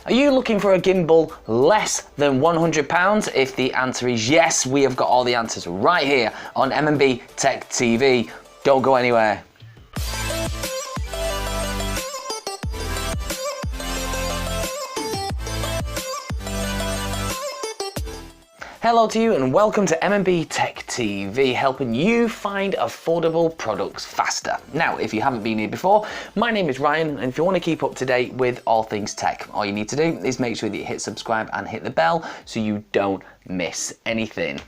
Are you looking for a gimbal less than £100? If the answer is yes, we have got all the answers right here on MMBTechTv. Don't go anywhere. Hello to you and welcome to MMBTechTv, helping you find affordable products faster. Now, if you haven't been here before, my name is Ryan, and if you want to keep up to date with all things tech, all you need to do is make sure that you hit subscribe and hit the bell so you don't miss anything.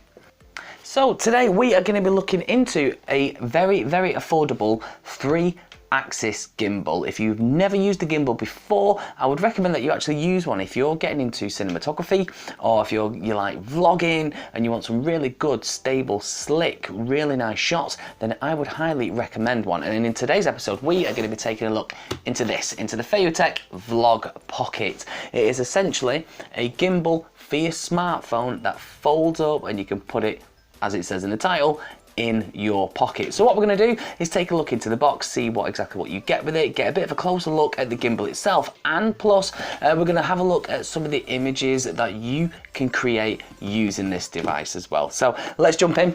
So today we are going to be looking into a very affordable 3-axis gimbal. If you've never used a gimbal before, I would recommend that you actually use one. If you're getting into cinematography, or if you like vlogging and you want some really good, stable, slick, really nice shots, then I would highly recommend one. And in today's episode, we are going to be taking a look into this, into the FeiyuTech Vlog Pocket. It is essentially a gimbal for your smartphone that folds up and you can put it, as it says in the title, in your pocket. So what we're going to do is take a look into the box, see exactly what you get with it, get a bit of a closer look at the gimbal itself, and plus we're going to have a look at some of the images that you can create using this device as well. So let's jump in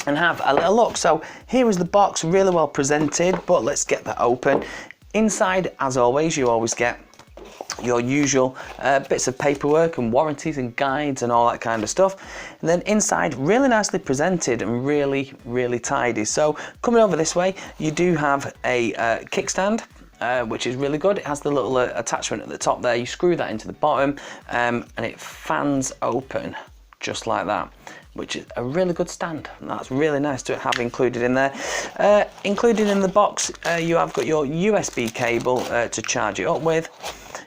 and have a little look. So here is the box, really well presented, but let's get that open. Inside, as always, you always get your usual bits of paperwork and warranties and guides and all that kind of stuff, and then inside, really nicely presented and really tidy. So coming over this way, you do have a kickstand, which is really good. It has the little attachment at the top there. You screw that into the bottom and it fans open just like that, which is a really good stand. That's really nice to have included in there. Included in the box, you have got your USB cable to charge it up with.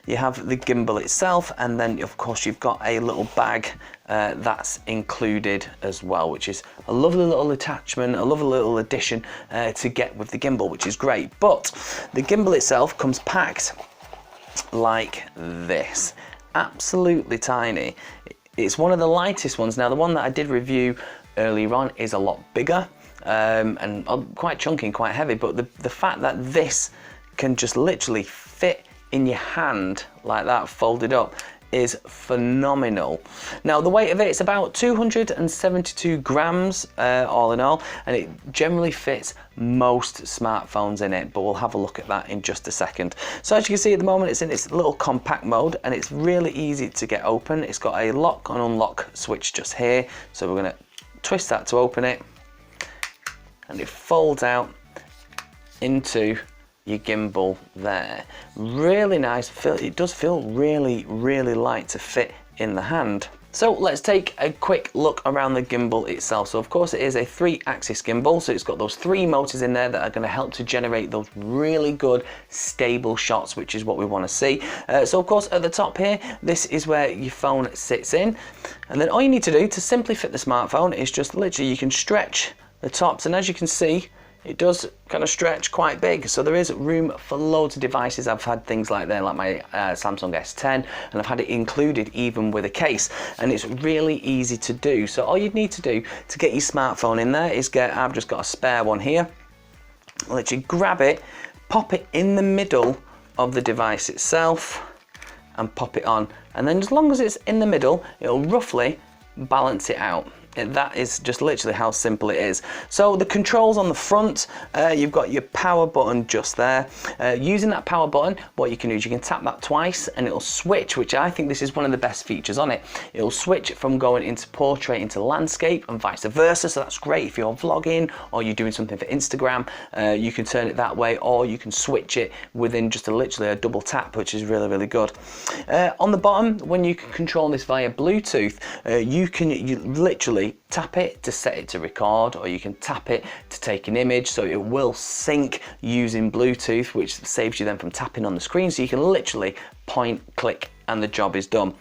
You have the gimbal itself, and then of course you've got a little bag that's included as well, which is a lovely little attachment, a lovely little addition to get with the gimbal, which is great. But the gimbal itself comes packed like this, absolutely tiny. It's one of the lightest ones. Now, the one that I did review earlier on is a lot bigger and quite chunky and quite heavy, but the fact that this can just literally fit in your hand like that, folded up, is phenomenal. Now, the weight of it is about 272 grams all in all, and it generally fits most smartphones in it, but we'll have a look at that in just a second. So as you can see at the moment, it's in its little compact mode and it's really easy to get open. It's got a lock and unlock switch just here, so we're going to twist that to open it, and it folds out into your gimbal there. Really nice. It does feel really light to fit in the hand. So let's take a quick look around the gimbal itself. So of course it is a 3-axis gimbal, so it's got those 3 motors in there that are going to help to generate those really good stable shots, which is what we want to see. So of course at the top here, this is where your phone sits in, and then all you need to do to simply fit the smartphone is just literally, you can stretch the tops, and as you can see, it does kind of stretch quite big, so there is room for loads of devices. I've had things like that, like my Samsung S10, and I've had it included even with a case, and it's really easy to do. So all you'd need to do to get your smartphone in there is I've just got a spare one here. I'll let you grab it, pop it in the middle of the device itself, and pop it on, and then as long as it's in the middle, it'll roughly balance it out. That is just literally how simple it is. So the controls on the front, you've got your power button just there. Using that power button, what you can do is you can tap that twice and it'll switch, which I think this is one of the best features on it. It'll switch from going into portrait into landscape and vice versa, so that's great if you're vlogging or you're doing something for Instagram. You can turn it that way, or you can switch it within just literally a double tap, which is really good. On the bottom, when you can control this via Bluetooth, you literally tap it to set it to record, or you can tap it to take an image, so it will sync using Bluetooth, which saves you then from tapping on the screen, so you can literally point, click, and the job is done.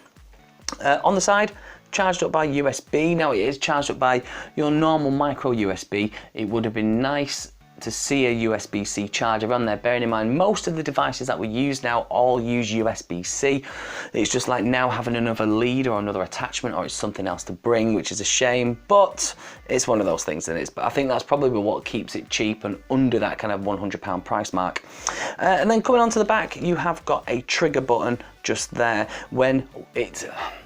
On the side, charged up by USB. Now it is charged up by your normal micro USB. It would have been nice to see a USB-C charger on there. Bearing in mind, most of the devices that we use now all use USB-C. It's just like now having another lead or another attachment, or it's something else to bring, which is a shame, but it's one of those things that is. But I think that's probably what keeps it cheap and under that kind of £100 price mark. And then coming onto the back, you have got a trigger button just there. When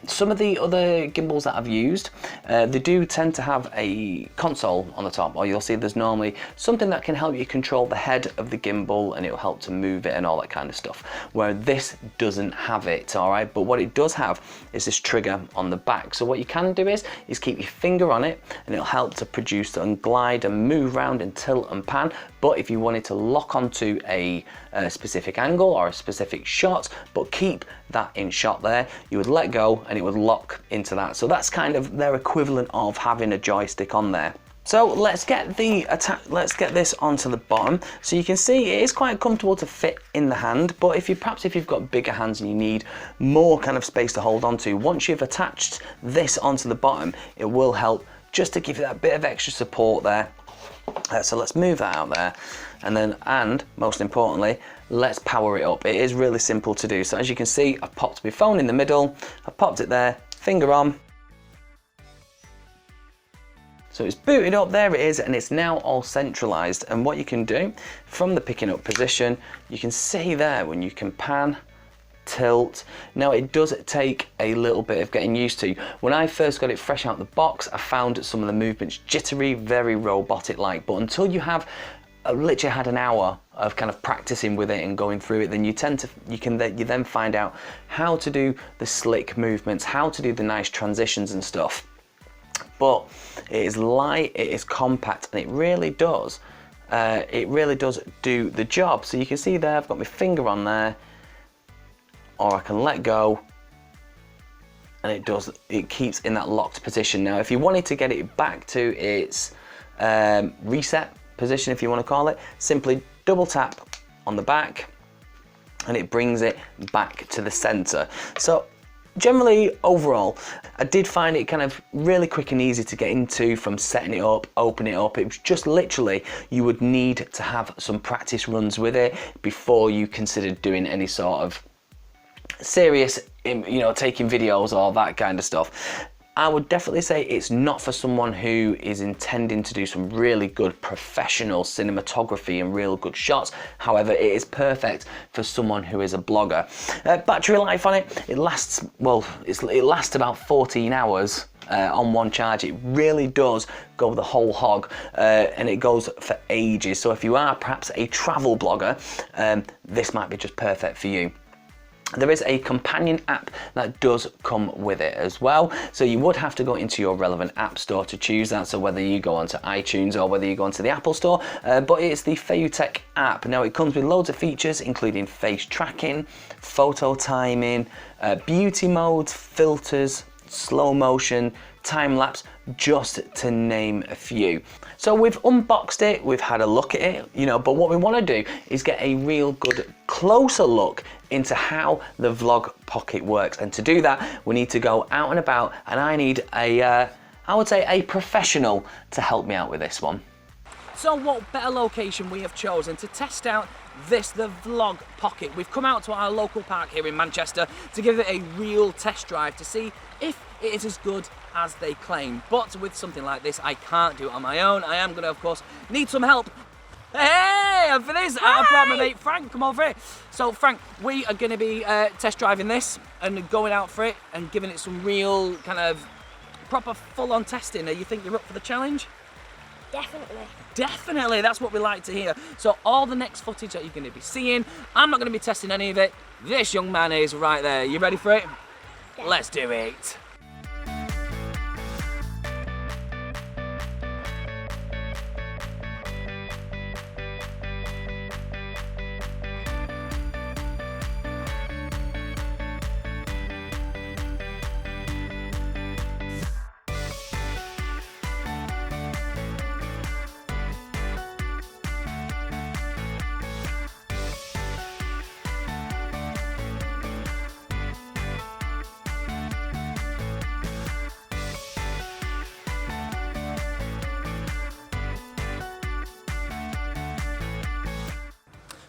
some of the other gimbals that I've used, they do tend to have a console on the top, or you'll see there's normally something that can help you control the head of the gimbal, and it'll help to move it and all that kind of stuff, where this doesn't have it. All right, but what it does have is this trigger on the back. So what you can do is keep your finger on it, and it'll help to produce and glide and move around and tilt and pan. But if you wanted to lock onto a specific angle or a specific shot, but keep that in shot there, you would let go and it would lock into that. So that's kind of their equivalent of having a joystick on there. So let's get this onto the bottom. So you can see it is quite comfortable to fit in the hand, but if you've got bigger hands and you need more kind of space to hold on to, once you've attached this onto the bottom, it will help just to give you that bit of extra support there. So let's move that out there, and most importantly, let's power it up. It is really simple to do. So as you can see, I've popped my phone in the middle, I've popped it there, finger on. So it's booted up, there it is, and it's now all centralized. And what you can do from the picking up position, you can see there when you can pan, tilt. Now it does take a little bit of getting used to. When I first got it fresh out the box, I found some of the movements jittery, very robotic like, but until you have literally had an hour of kind of practicing with it and going through it, then you then find out how to do the slick movements, how to do the nice transitions and stuff. But it is light, it is compact, and it really does do the job. So you can see there, I've got my finger on there, or I can let go, and it keeps in that locked position. Now if you wanted to get it back to its reset position, if you want to call it, simply double tap on the back and it brings it back to the center. So generally, overall, I did find it kind of really quick and easy to get into, from setting it up, opening it up. It was just literally, you would need to have some practice runs with it before you considered doing any sort of serious, taking videos or that kind of stuff. I would definitely say it's not for someone who is intending to do some really good professional cinematography and real good shots. However, it is perfect for someone who is a blogger. Battery life on it lasts about 14 hours on one charge. It really does go the whole hog, and it goes for ages. So if you are perhaps a travel blogger, this might be just perfect for you. There is a companion app that does come with it as well. So you would have to go into your relevant app store to choose that. So whether you go onto iTunes or whether you go onto the Apple store, but it's the FeiyuTech app. Now it comes with loads of features, including face tracking, photo timing, beauty modes, filters, slow motion, time lapse, just to name a few. So we've unboxed it, we've had a look at it, but what we want to do is get a real good closer look into how the Vlog Pocket works. And to do that, we need to go out and about, and I need I would say a professional to help me out with this one. So what better location we have chosen to test out the Vlog Pocket. We've come out to our local park here in Manchester to give it a real test drive to see if it is as good as they claim. But with something like this, I can't do it on my own. I am going to, of course, need some help. Hey, and for this, I've brought my mate Frank, come over here. So Frank, we are going to be test driving this and going out for it and giving it some real kind of proper full-on testing. You think you're up for the challenge? Definitely. Definitely, that's what we like to hear. So all the next footage that you're going to be seeing, I'm not going to be testing any of it. This young man is right there. You ready for it? Yeah. Let's do it.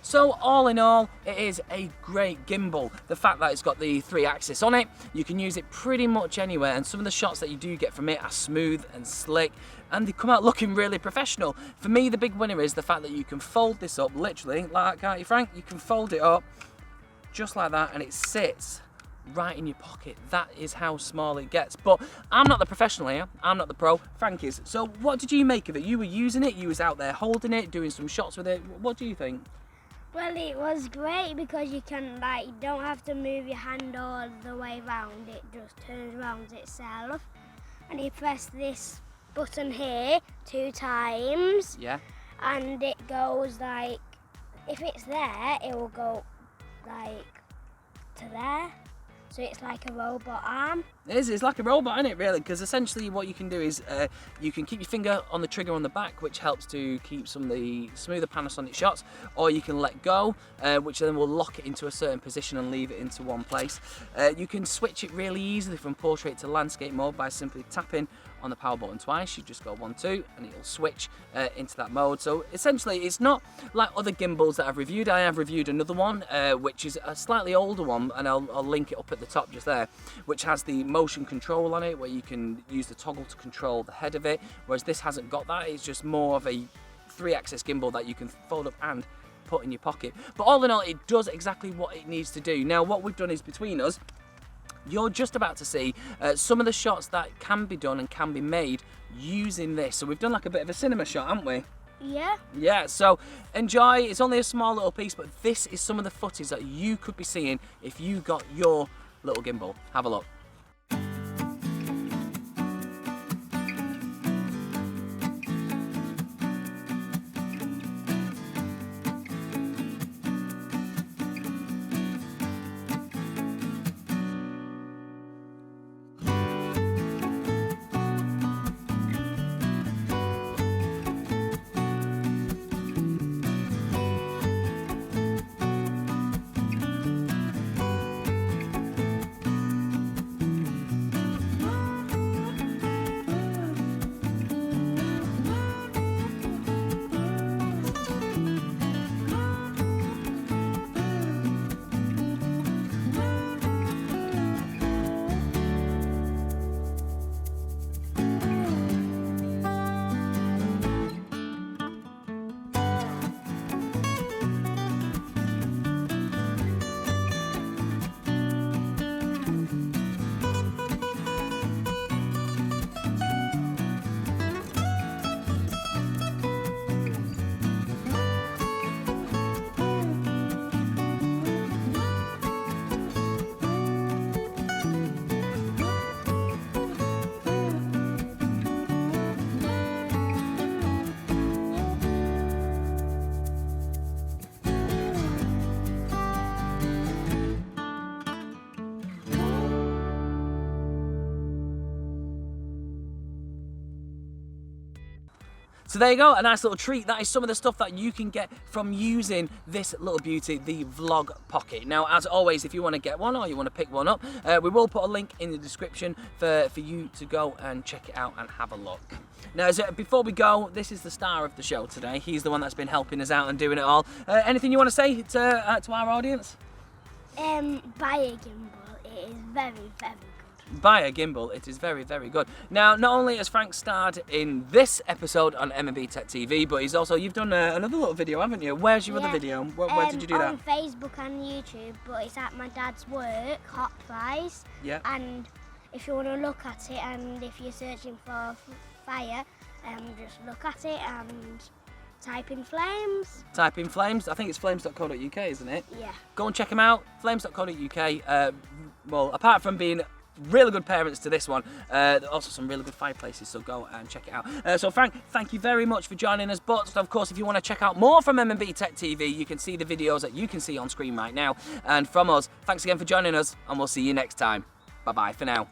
So all in all, it is a great gimbal. The fact that it's got the 3-axis on it, you can use it pretty much anywhere, and some of the shots that you do get from it are smooth and slick, and they come out looking really professional. For me, the big winner is the fact that you can fold this up, literally, like that, can't you, Frank? You can fold it up just like that, and it sits right in your pocket. That is how small it gets. But I'm not the professional here, I'm not the pro, Frank is. So what did you make of it? You were using it, you was out there holding it, doing some shots with it. What do you think? Well, it was great because you can, like, you don't have to move your hand all the way round. It just turns around itself. And you press this button here 2 times. Yeah. And it goes like, if it's there, it will go like to there. So it's like a robot arm. It is, it's like a robot, isn't it, really? Because essentially what you can do is you can keep your finger on the trigger on the back, which helps to keep some of the smoother Panasonic shots, or you can let go, which then will lock it into a certain position and leave it into one place. You can switch it really easily from portrait to landscape mode by simply tapping on the power button twice. You just go 1, 2, and it'll switch into that mode. So essentially it's not like other gimbals that I've reviewed. I have reviewed another one, which is a slightly older one, and I'll link it up at the top just there, which has the motion control on it, where you can use the toggle to control the head of it, whereas this hasn't got that. It's just more of a 3-axis gimbal that you can fold up and put in your pocket. But all in all, it does exactly what it needs to do. Now what we've done is, between us, you're just about to see some of the shots that can be done and can be made using this. So we've done like a bit of a cinema shot, haven't we? Yeah. Yeah, so enjoy. It's only a small little piece, but this is some of the footage that you could be seeing if you got your little gimbal. Have a look. So there you go, a nice little treat. That is some of the stuff that you can get from using this little beauty, the Vlog Pocket. Now, as always, if you want to get one or you want to pick one up, we will put a link in the description for you to go and check it out and have a look. Now, before we go, this is the star of the show today. He's the one that's been helping us out and doing it all. Anything you want to say to our audience? Buy a gimbal. It is very, very good. Buy a gimbal, it is very, very good. Now, not only has Frank starred in this episode on MMBTechTv, but he's also, you've done another little video, haven't you? Where's your other video? Where did you do that? On Facebook and YouTube, but it's at my dad's work, Hot Price. Yeah. And if you want to look at it, and if you're searching for fire, just look at it and type in Flames. Type in Flames. I think it's flames.co.uk, isn't it? Yeah. Go and check him out, flames.co.uk. Well, apart from being really good parents to this one, there are also some really good fireplaces, so go and check it out. So Frank, thank you very much for joining us, but of course if you want to check out more from MMBTechTv, you can see the videos that you can see on screen right now. And from us, thanks again for joining us, and we'll see you next time. Bye bye for now.